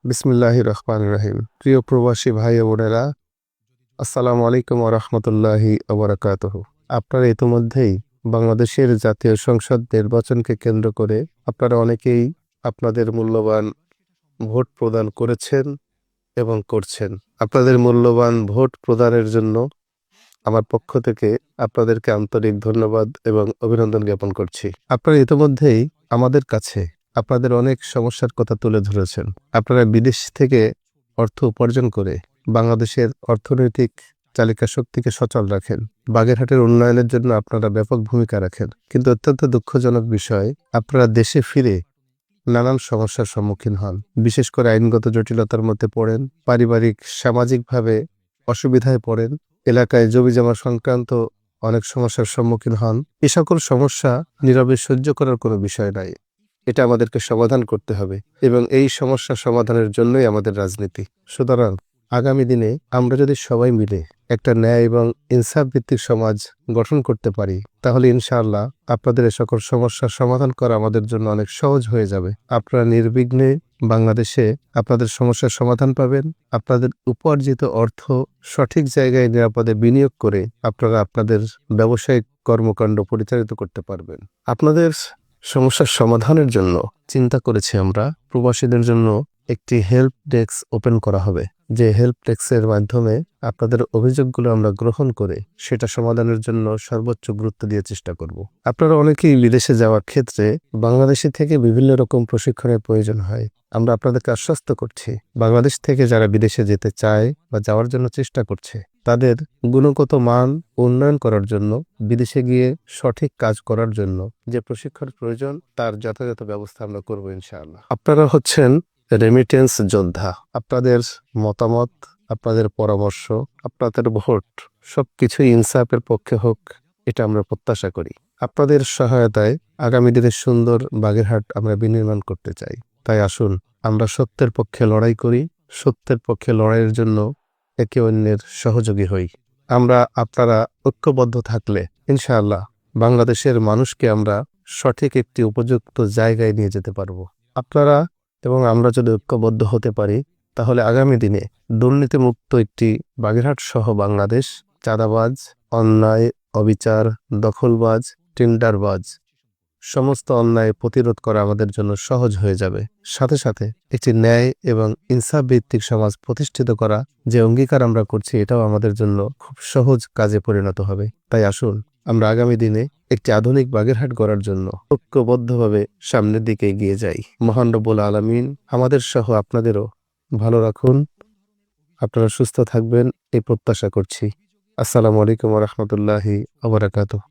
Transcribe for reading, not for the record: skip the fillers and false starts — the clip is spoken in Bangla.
বিসমিল্লাহির রহমানির রহিম। প্রিয় প্রবাসী ভাই ও বোনেরা, আসসালামু আলাইকুম ওয়া রাহমাতুল্লাহি ওয়া বারাকাতুহু। আপনারা ইতিমধ্যেই বাংলাদেশের জাতীয় সংসদ নির্বাচনকে কেন্দ্র করে আপনারা অনেকেই আপনাদের মূল্যবান ভোট প্রদান করেছেন এবং করছেন। আপনাদের মূল্যবান ভোট প্রদানের জন্য আমার পক্ষ থেকে আপনাদেরকে আন্তরিক ধন্যবাদ এবং অভিনন্দন জ্ঞাপন করছি। আপনারা ইতিমধ্যেই আমাদের কাছে আপনাদের অনেক সমস্যার কথা তুলে ধরেছেন। আপনারা বিদেশ থেকে অর্থ উপার্জন করে বাংলাদেশের অর্থনৈতিক চালিকা শক্তিকে সচল রাখেন। বাগেরহাটের উন্নয়নের জন্য আপনারা ব্যাপক ভূমিকা রাখেন। কিন্তু অত্যন্ত দুঃখজনক বিষয়, আপনারা দেশে ফিরে নানান সমস্যার সম্মুখীন হন। বিশেষ করে আইনগত জটিলতার মধ্যে পড়েন, পারিবারিক সামাজিকভাবে অসুবিধায় পড়েন, এলাকায় জমিজমা সংক্রান্ত অনেক সমস্যার সম্মুখীন হন। এ সকল সমস্যা নীরবে সহ্য করার কোনো বিষয় নাই। এটা আমাদেরকে সমাধান করতে হবে এবং এই সমস্যা সমাধানের জন্যই আমাদের রাজনীতি। সুতরাং আগামী দিনে আমরা যদি সবাই মিলে একটা ন্যায় এবং ইনসাফ ভিত্তিক সমাজ গঠন করতে পারি, তাহলে ইনশাআল্লাহ আপনাদের এ সকল সমস্যার সমাধান করা আমাদের জন্য অনেক সহজ হয়ে যাবে। আপনারা নির্বিঘ্নে বাংলাদেশে আপনাদের সমস্যার সমাধান পাবেন। আপনাদের উপার্জিত অর্থ সঠিক জায়গায় নিরাপদে বিনিয়োগ করে আপনারা আপনাদের ব্যবসায়িক কর্মকাণ্ড পরিচালিত করতে পারবেন। আপনাদের সমস্যার সমাধানের জন্য চিন্তা করেছি আমরা প্রবাসীদের জন্য একটি হেল্প ডেস্ক ওপেন করা হবে, যে হেল্প ডেস্কের মাধ্যমে আপনাদের অভিযোগগুলো আমরা গ্রহণ করে সেটা সমাধানের জন্য সর্বোচ্চ গুরুত্ব দিয়ে চেষ্টা করব। আপনারা অনেকেই বিদেশে যাওয়ার ক্ষেত্রে বাংলাদেশে থেকে বিভিন্ন রকম প্রশিক্ষণের প্রয়োজন হয়। আমরা আপনাদেরকে আশ্বস্ত করছি, বাংলাদেশ থেকে যারা বিদেশে যেতে চায় বা যাওয়ার জন্য চেষ্টা করছে, তাদের গুণগত মান উন্নয়ন করার জন্য, বিদেশে গিয়ে সঠিক কাজ করার জন্য যে প্রশিক্ষণ প্রয়োজন তার যথাযথ ব্যবস্থা আমরা করব ইনশাআল্লাহ। আপনারা হচ্ছেন রেমিটেন্স যোদ্ধা। আপনাদের মতামত, আপনাদের পরামর্শ, আপনাদের ভোট সবকিছুই ইনসাফের পক্ষে হোক, এটা আমরা প্রত্যাশা করি। আপনাদের সহায়তায় আগামী দিনে সুন্দর বাগেরহাট আমরা বিনির্মাণ করতে চাই। তাই আসুন আমরা সত্যের পক্ষে লড়াই করি, সত্যের পক্ষে লড়াইয়ের জন্য একে অন্যের সহযোগী হই। আপনারা ঐক্যবদ্ধ থাকলে ইনশাআল্লাহ বাংলাদেশের মানুষকে আমরা সঠিক একটি উপযুক্ত জায়গায় নিয়ে যেতে পারবো। আপনারা এবং আমরা যদি ঐক্যবদ্ধ হতে পারি, তাহলে আগামী দিনে দুর্নীতিমুক্ত একটি বাগেরহাট সহ বাংলাদেশ, চাঁদাবাজ, অন্যায়, অবিচার, দখলবাজ, টেন্ডারবাজ সমস্ত অন্যায় প্রতিরোধ করা আমাদের জন্য সহজ হয়ে যাবে। সাথে সাথে একটি ন্যায় এবং ইনসাফ ভিত্তিক সমাজ প্রতিষ্ঠিত করা যে অঙ্গীকার আমরা করছি, এটাও আমাদের জন্য খুব সহজ কাজে পরিণত হবে। তাই আসুন আমরা আগামী দিনে একটি আধুনিক বাগেরহাট গড়ার জন্য ঐক্যবদ্ধভাবে সামনের দিকে এগিয়ে যাই। মহান রব্বুল আলামিন আমাদের সহ আপনাদেরও ভালো রাখুন, আপনারা সুস্থ থাকবেন এই প্রত্যাশা করছি। আসসালামু আলাইকুম ওয়া রাহমাতুল্লাহি ওয়া বারাকাতুহু।